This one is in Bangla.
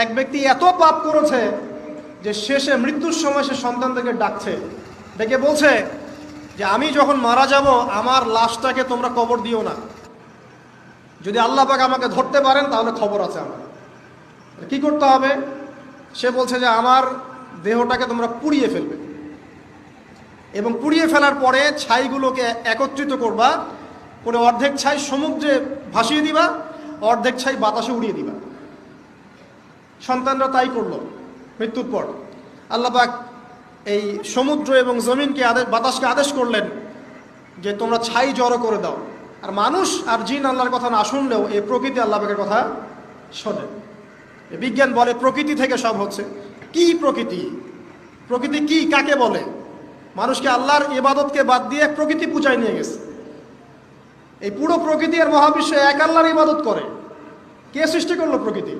এক ব্যক্তি এত পাপ করেছে যে শেষে মৃত্যুর সময় সে সন্তানদেরকে ডাকছে, ডেকে বলছে যে আমি যখন মারা যাব আমার লাশটাকে তোমরা কবর দিও না, যদি আল্লাহ পাক আমাকে ধরতে পারেন তাহলে খবর আছে আমার। কি করতে হবে? সে বলছে যে আমার দেহটাকে তোমরা পুড়িয়ে ফেলবে এবং পুড়িয়ে ফেলার পরে ছাইগুলোকে একত্রিত করবা, করে অর্ধেক ছাই সমুদ্রে ভাসিয়ে দিবা, অর্ধেক ছাই বাতাসে উড়িয়ে দিবা। সন্তানরা তাই করলো। মৃত্যুর পর আল্লাহ পাক এই সমুদ্র এবং জমিনকে বাতাসকে আদেশ করলেন যে তোমরা ছাই জড়ো করে দাও। আর মানুষ আর জিন আল্লাহর কথা না শুনলেও এই প্রকৃতি আল্লাহ পাকের কথা শোনে। বিজ্ঞান বলে প্রকৃতি থেকে সব হচ্ছে। কি প্রকৃতি? প্রকৃতি কি, কাকে বলে? মানুষকে আল্লাহর ইবাদতকে বাদ দিয়ে প্রকৃতি পূজায় নিয়ে গেছে। এই পুরো প্রকৃতি আর মহাবিশ্ব এক আল্লাহর ইবাদত করে। কে সৃষ্টি করলো প্রকৃতি?